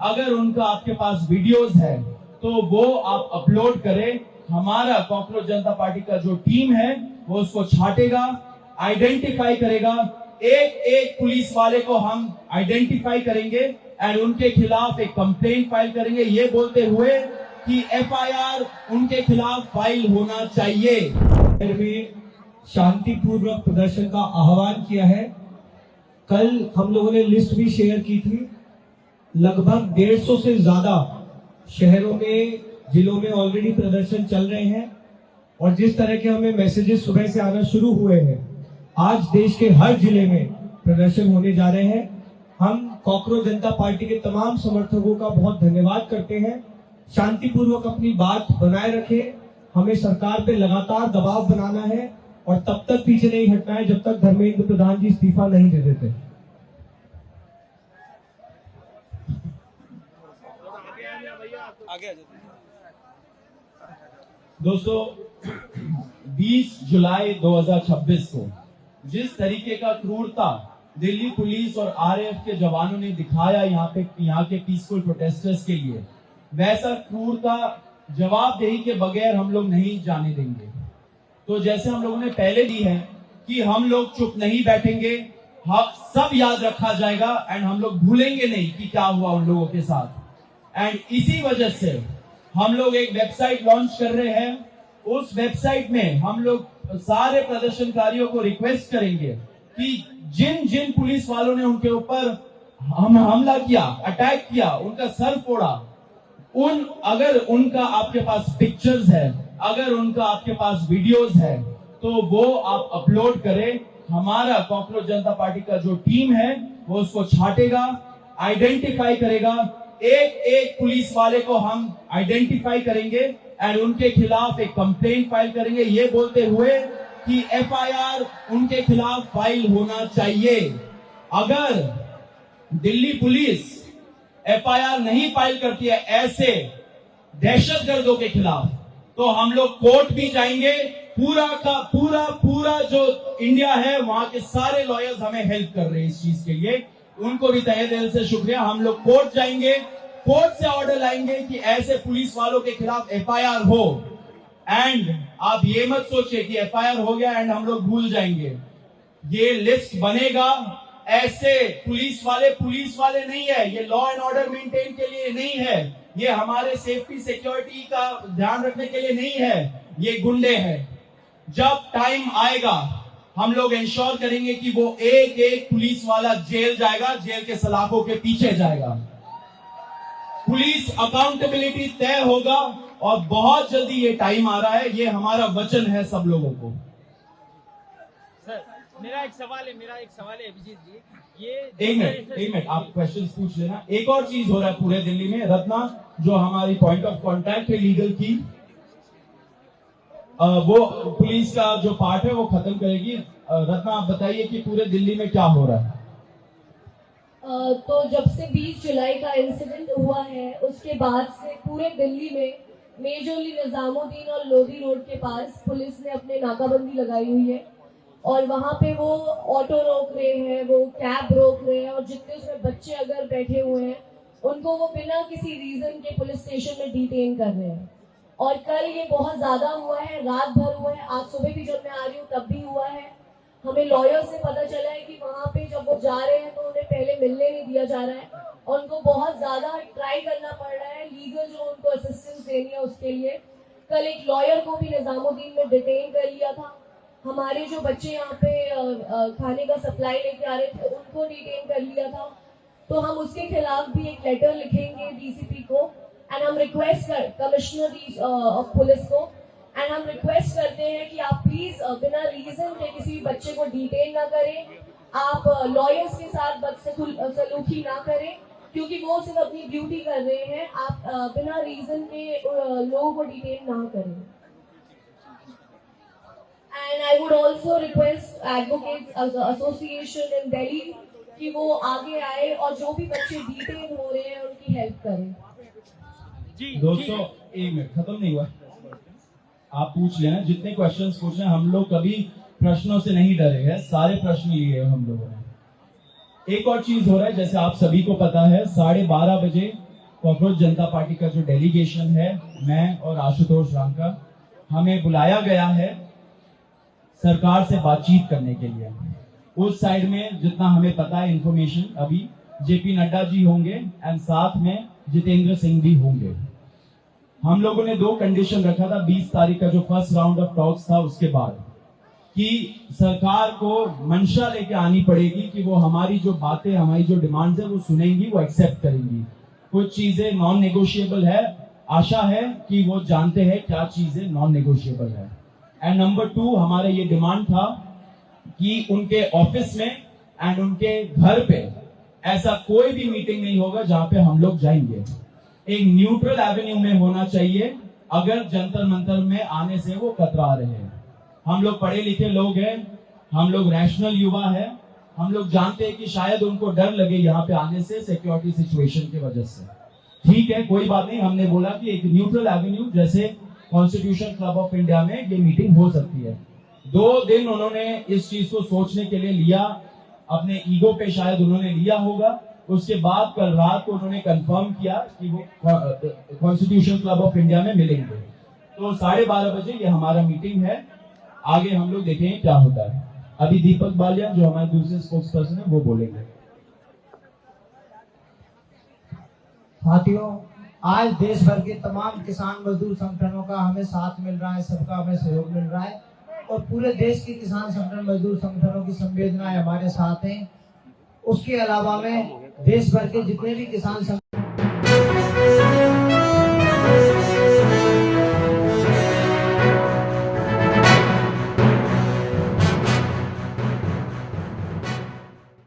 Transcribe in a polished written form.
अगर उनका आपके पास वीडियोस है तो वो आप अपलोड करें। हमारा कॉकरोच जनता पार्टी का जो टीम है वो उसको छाटेगा, आइडेंटिफाई करेगा। एक एक पुलिस वाले को हम आइडेंटिफाई करेंगे एंड उनके खिलाफ एक कंप्लेंट फाइल करेंगे, ये बोलते हुए कि एफआईआर उनके खिलाफ फाइल होना चाहिए। में शांतिपूर्वक प्रदर्शन का आह्वान किया है। कल हम लोगों ने लिस्ट भी शेयर की थी। लगभग 150 से ज्यादा शहरों में, जिलों में ऑलरेडी प्रदर्शन चल रहे हैं और जिस तरह के हमें मैसेजेस सुबह से आना शुरू हुए हैं, आज देश के हर जिले में प्रदर्शन होने जा रहे हैं। हम कॉकरोच जनता पार्टी के तमाम समर्थकों का बहुत धन्यवाद करते हैं। शांतिपूर्वक अपनी बात बनाए रखें। हमें सरकार पे लगातार दबाव बनाना है और तब तक पीछे नहीं हटना है जब तक धर्मेंद्र प्रधान जी इस्तीफा नहीं दे देते। दोस्तों, 20 जुलाई 2026 को जिस तरीके का क्रूरता दिल्ली पुलिस और आरएएफ के जवानों ने दिखाया यहाँ के पीसफुल प्रोटेस्टर्स के लिए, वैसा क्रूरता जवाबदेही के बगैर हम लोग नहीं जाने देंगे। तो जैसे हम लोगों ने पहले दी है कि हम लोग चुप नहीं बैठेंगे, हम सब याद रखा जाएगा एंड हम लोग भूलेंगे नहीं कि क्या हुआ उन लोगों के साथ। एंड इसी वजह से हम लोग एक वेबसाइट लॉन्च कर रहे हैं। उस वेबसाइट में हम लोग सारे प्रदर्शनकारियों को रिक्वेस्ट करेंगे कि जिन जिन पुलिस वालों ने उनके ऊपर हमला किया, अटैक किया, उनका सर फोड़ा, अगर उनका आपके पास पिक्चर्स है, अगर उनका आपके पास वीडियोस है तो वो आप अपलोड करें। हमारा कॉकरोच जनता पार्टी का जो टीम है वो उसको छाटेगा, आइडेंटिफाई करेगा। एक एक पुलिस वाले को हम आइडेंटिफाई करेंगे एंड उनके खिलाफ एक कंप्लेंट फाइल करेंगे, ये बोलते हुए कि एफआईआर उनके खिलाफ फाइल होना चाहिए। अगर दिल्ली पुलिस एफआईआर नहीं फाइल करती है ऐसे दहशतगर्दों के खिलाफ, तो हम लोग कोर्ट भी जाएंगे। पूरा का पूरा जो इंडिया है, वहां के सारे लॉयर्स हमें हेल्प कर रहे हैं इस चीज के लिए, उनको भी तहे दिल से शुक्रिया। हम लोग कोर्ट जाएंगे, कोर्ट से ऑर्डर लाएंगे कि ऐसे पुलिस वालों के खिलाफ एफआईआर हो। एंड आप ये मत सोचिए कि एफआईआर हो गया एंड हम लोग भूल जाएंगे। ये लिस्ट बनेगा। ऐसे पुलिस वाले नहीं है, ये लॉ एंड ऑर्डर मेंटेन के लिए नहीं है, ये हमारे सेफ्टी सिक्योरिटी का ध्यान रखने के लिए नहीं है, ये गुंडे हैं। जब टाइम आएगा हम लोग इंश्योर करेंगे कि वो एक एक पुलिस वाला जेल जाएगा, जेल के सलाखों के पीछे जाएगा। पुलिस अकाउंटेबिलिटी तय होगा और बहुत जल्दी ये टाइम आ रहा है, ये हमारा वचन है सब लोगों को। मेरा एक सवाल है अभिजीत जी, ये एक मिनट आप क्वेश्चन पूछ लेना। एक और चीज हो रहा है पूरे दिल्ली में। रत्ना जो हमारी पॉइंट ऑफ कांटेक्ट है लीगल की, वो पुलिस का जो पार्ट है वो खत्म करेगी। रत्ना आप बताइए कि पूरे दिल्ली में क्या हो रहा है। तो जब से 20 जुलाई का इंसिडेंट हुआ है उसके बाद से पूरे दिल्ली में मेजरली निजामुद्दीन और लोधी रोड के पास पुलिस ने अपने नाकाबंदी लगाई हुई है और वहाँ पे वो ऑटो रोक रहे हैं, वो कैब रोक रहे हैं और जितने उसमें बच्चे अगर बैठे हुए हैं उनको वो बिना किसी रीजन के पुलिस स्टेशन में डिटेन कर रहे हैं। और कल ये बहुत ज्यादा हुआ है, रात भर हुआ है, आज सुबह भी जब मैं आ रही हूँ तब भी हुआ है। हमें लॉयर से पता चला है कि वहाँ पे जब वो जा रहे हैं तो उन्हें पहले मिलने नहीं दिया जा रहा है और उनको बहुत ज्यादा ट्राई करना पड़ रहा है, लीगल जो उनको असिस्टेंस देनी है उसके लिए। कल एक लॉयर को भी निजामुद्दीन में डिटेन कर लिया था। हमारे जो बच्चे यहाँ पे खाने का सप्लाई लेके आ रहे थे उनको डिटेन कर लिया था। तो हम उसके खिलाफ भी एक लेटर लिखेंगे डीसीपी को एंड हम रिक्वेस्ट कमिश्नर ऑफ पुलिस को एंड हम रिक्वेस्ट करते हैं कि आप प्लीज बिना रीजन के किसी भी बच्चे को डिटेन ना करें। आप लॉयर्स के साथ बदसलूकी ना करें क्योंकि वो सिर्फ अपनी ड्यूटी कर रहे हैं। आप बिना रीजन के लोगों को डिटेन ना करें। And I would also request Advocates Association in Delhi कि वो आगे आए और जो भी बच्चे डिटेन हो रहे हैं उनकी हेल्प करें। दोस्तों एक मिनट, खत्म नहीं हुआ, आप पूछ लेना जितने क्वेश्चंस पूछे। हम लोग कभी प्रश्नों से नहीं डरे हैं, सारे प्रश्न लिए हैं हम लोगों ने। एक और चीज हो रहा है, जैसे आप सभी को पता है 12:30 बजे कॉकरोच जनता पार्टी का जो डेलीगेशन है, मैं और आशुतोष रांका, हमें बुलाया गया है सरकार से बातचीत करने के लिए। उस साइड में जितना हमें पता है इंफॉर्मेशन, अभी जेपी नड्डा जी होंगे एंड साथ में जितेंद्र सिंह भी होंगे। हम लोगों ने 2 कंडीशन रखा था 20 तारीख का जो फर्स्ट राउंड ऑफ टॉक्स था उसके बाद, कि सरकार को मंशा लेके आनी पड़ेगी कि वो हमारी जो बातें, हमारी जो डिमांड्स है वो सुनेंगी, वो एक्सेप्ट करेंगी। कुछ चीजें नॉन नेगोशिएबल है, आशा है कि वो जानते हैं क्या चीजें नॉन नेगोशिएबल है। एंड नंबर 2 हमारा ये डिमांड था कि उनके ऑफिस में एंड उनके घर पे ऐसा कोई भी मीटिंग नहीं होगा जहां पे हम लोग जाएंगे। एक न्यूट्रल एवेन्यू में होना चाहिए। अगर जंतर मंतर में आने से वो कतरा रहे हैं, हम लोग पढ़े लिखे लोग हैं, हम लोग रैशनल युवा है, हम लोग जानते हैं कि शायद उनको डर लगे यहाँ पे आने से सिक्योरिटी सिचुएशन की वजह से। ठीक है, कोई बात नहीं, हमने बोला कि एक न्यूट्रल एवेन्यू जैसे कॉन्स्टिट्यूशन क्लब ऑफ इंडिया में ये मीटिंग हो सकती है। 2 दिन उन्होंने इस चीज को सोचने के लिए लिया, अपने ईगो पे शायद उन्होंने लिया होगा। उसके बाद कल रात को उन्होंने कंफर्म किया कि वो कॉन्स्टिट्यूशन क्लब ऑफ इंडिया में मिलेंगे। तो 12:30 बजे ये हमारा मीटिंग है, आगे हम लोग देखेंगे क्या होता है। अभी दीपक बालिया जो हमारे दूसरे स्पोक्स पर्सन है वो बोलेंगे। साथियों, आज देश भर के तमाम किसान मजदूर संगठनों का हमें साथ मिल रहा है, सबका हमें सहयोग मिल रहा है और पूरे देश के किसान संगठन, मजदूर संगठनों की संवेदनाएं हमारे साथ हैं। उसके अलावा में देश भर के जितने भी किसान